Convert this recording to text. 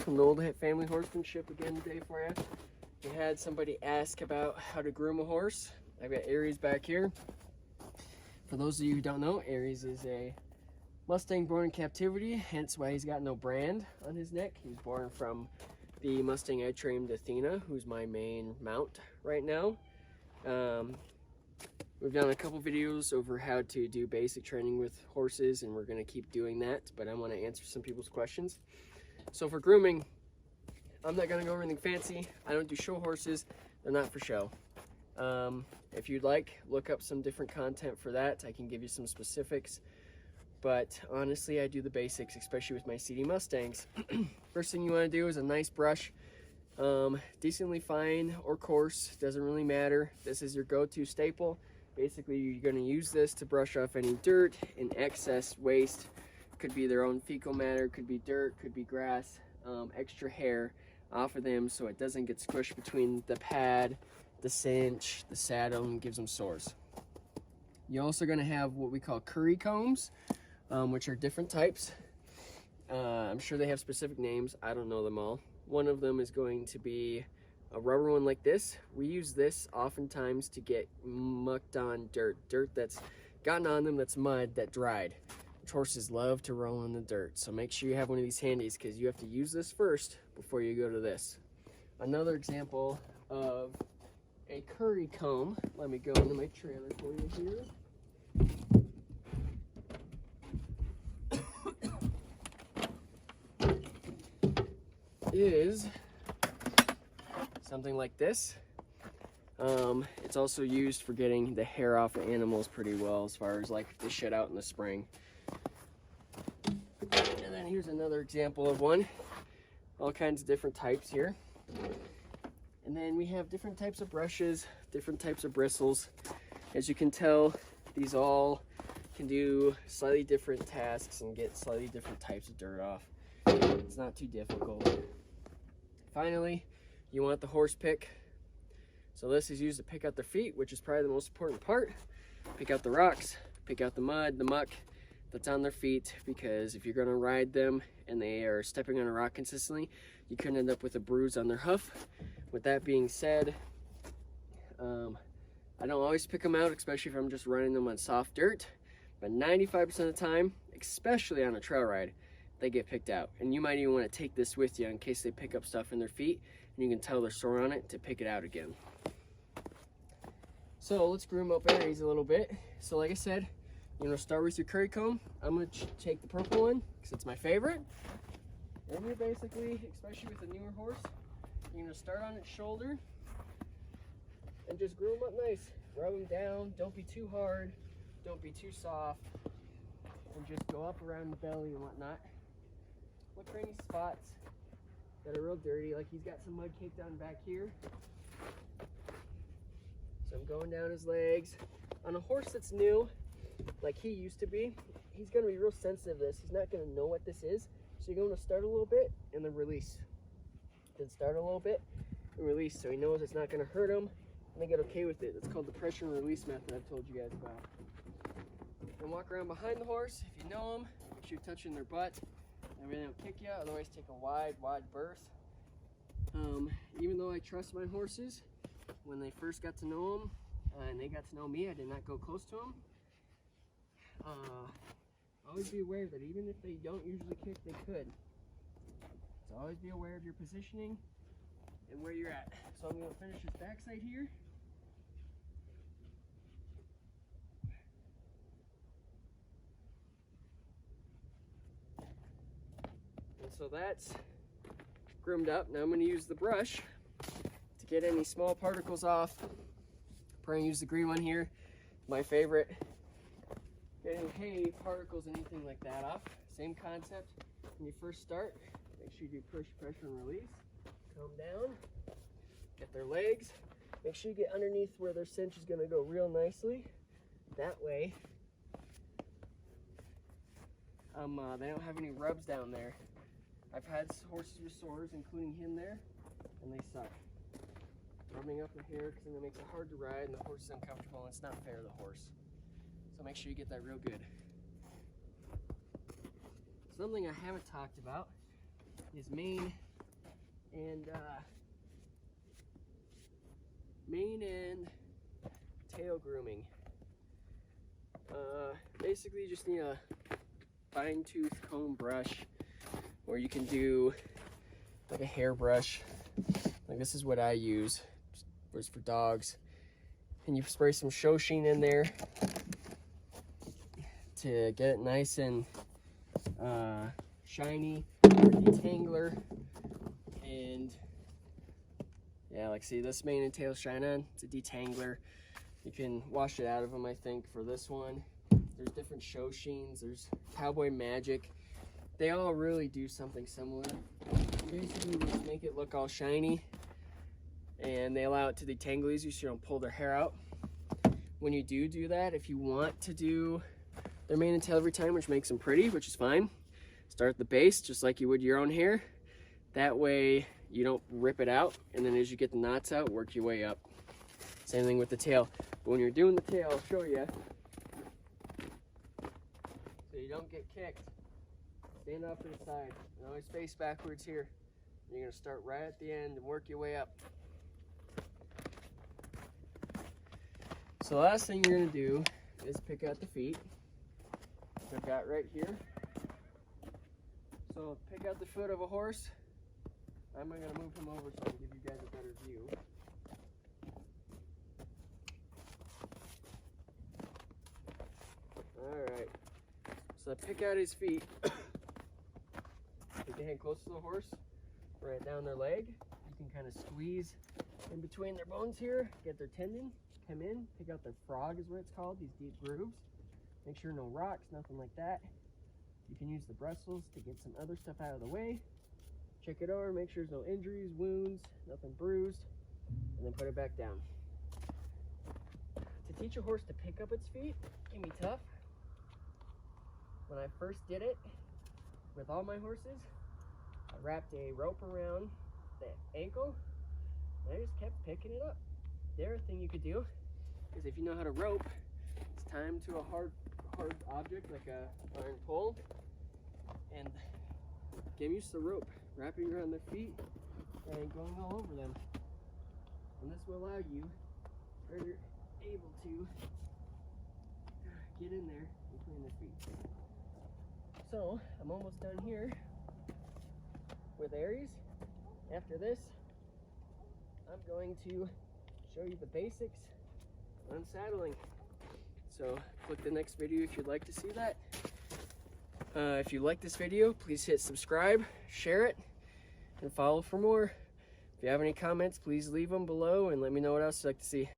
From the Old Family Horsemanship again today for you. We had somebody ask about how to groom a horse. I've got Aries back here. For those of you who don't know, Aries is a Mustang born in captivity, hence why he's got no brand on his neck. He's born from the Mustang I trained, Athena, who's my main mount right now. We've done a couple videos over how to do basic training with horses, and we're going to keep doing that, but I want to answer some people's questions. So for grooming, I'm not going to go over anything fancy. I don't do show horses. They're not for show. If you'd like, look up some different content for that. I can give you some specifics. But honestly, I do the basics, especially with my CD Mustangs. First thing you want to do is a nice brush. Decently fine or coarse, doesn't really matter. This is your go-to staple. Basically, you're going to use this to brush off any dirt and excess waste. Could be their own fecal matter, could be dirt, could be grass, extra hair off of them so it doesn't get squished between the pad, the cinch, the saddle, and gives them sores. You're also going to have what we call curry combs, which are different types. I'm sure they have specific names. I don't know them all. One of them is going to be a rubber one like this. We use this oftentimes to get mucked on dirt that's gotten on them, that's mud, that dried. Horses love to roll in the dirt, so make sure you have one of these handies because you have to use this first before you go to this. Another example of a curry comb, let me go into my trailer for you here. Is something like this. It's also used for getting the hair off of animals pretty well, as far as like the shit out in the spring. And then here's another example of one. All kinds of different types here. And then we have different types of brushes, different types of bristles. As you can tell, these all can do slightly different tasks and get slightly different types of dirt off. It's not too difficult. Finally, you want the horse pick. So this is used to pick out their feet, which is probably the most important part. Pick out the rocks, pick out the mud, the muck that's on their feet, because if you're going to ride them and they are stepping on a rock consistently, you could end up with a bruise on their hoof. With that being said, I don't always pick them out, especially if I'm just running them on soft dirt, but 95% of the time, especially on a trail ride, they get picked out. And you might even want to take this with you in case they pick up stuff in their feet and you can tell they're sore on it, to pick it out again. So let's groom up Aries a little bit. So like I said, you're going to start with your curry comb. I'm going to take the purple one because it's my favorite. And you're basically, especially with a newer horse, you're going to start on its shoulder and just groom up nice. Rub them down. Don't be too hard. Don't be too soft. And just go up around the belly and whatnot. Look for any spots that are real dirty. Like he's got some mud caked on back here. So I'm going down his legs. On a horse that's new, like he used to be, he's going to be real sensitive to this. He's not going to know what this is. So you're going to start a little bit and then release. Then start a little bit and release, so he knows it's not going to hurt him and they get okay with it. It's called the pressure and release method I've told you guys about. And walk around behind the horse. If you know them, make sure you're touching their butt. Everything will kick you, otherwise take a wide berth. Even though I trust my horses, when they first got to know them and they got to know me, I did not go close to them. Always be aware that even if they don't usually kick, they could. So always be aware of your positioning and where you're at. So I'm going to finish this backside here. And so that's groomed up. Now I'm going to use the brush to get any small particles off. Probably use the green one here, my favorite. Get any hay, particles, anything like that off. Same concept. When you first start, make sure you do push, pressure, and release. Come down, get their legs. Make sure you get underneath where their cinch is going to go real nicely. That way, they don't have any rubs down there. I've had horses with sores, including him there, and they suck. rubbing up the hair, because then it makes it hard to ride and the horse is uncomfortable and it's not fair to the horse. So make sure you get that real good. Something I haven't talked about is mane and tail grooming. Basically, you just need a fine-tooth comb brush, or you can do like a hairbrush. Like this is what I use. It's for dogs. And you spray some show sheen in there to get it nice and shiny, detangler, and yeah, like see this mane and tail shine on, it's a detangler. You can wash it out of them, I think, for this one. There's different show sheens, there's Cowboy Magic. They all really do something similar. Basically, they just make it look all shiny, and they allow it to detangle easy so you don't pull their hair out. When you do that, if you want to do their mane and tail every time, which makes them pretty, which is fine, start at the base just like you would your own hair. That way you don't rip it out, and then as you get the knots out, work your way up. Same thing with the tail. But when you're doing the tail, I'll show you. So you don't get kicked. Stand off to the side and always face backwards here. You're going to start right at the end and work your way up. So the last thing you're going to do is pick out the feet. I've got right here. So pick out the foot of a horse. I'm going to move him over so I can give you guys a better view. Alright, so pick out his feet. Take your hand close to the horse, right down their leg. You can kind of squeeze in between their bones here, get their tendon, come in, pick out their frog is what it's called, these deep grooves. Make sure no rocks, nothing like that. You can use the bristles to get some other stuff out of the way. Check it over, make sure there's no injuries, wounds, nothing bruised, and then put it back down. To teach a horse to pick up its feet can be tough. When I first did it with all my horses, I wrapped a rope around the ankle and I just kept picking it up. The other thing you could do is if you know how to rope, it's tie them to a hard object like a iron pole and get used to the rope, wrapping around their feet and going all over them. And this will allow you, or you're able to, get in there between their feet. So I'm almost done here with Aries. After this, I'm going to show you the basics on saddling. So click the next video if you'd like to see that. If you like this video, please hit subscribe, share it, and follow for more. If you have any comments, please leave them below and let me know what else you'd like to see.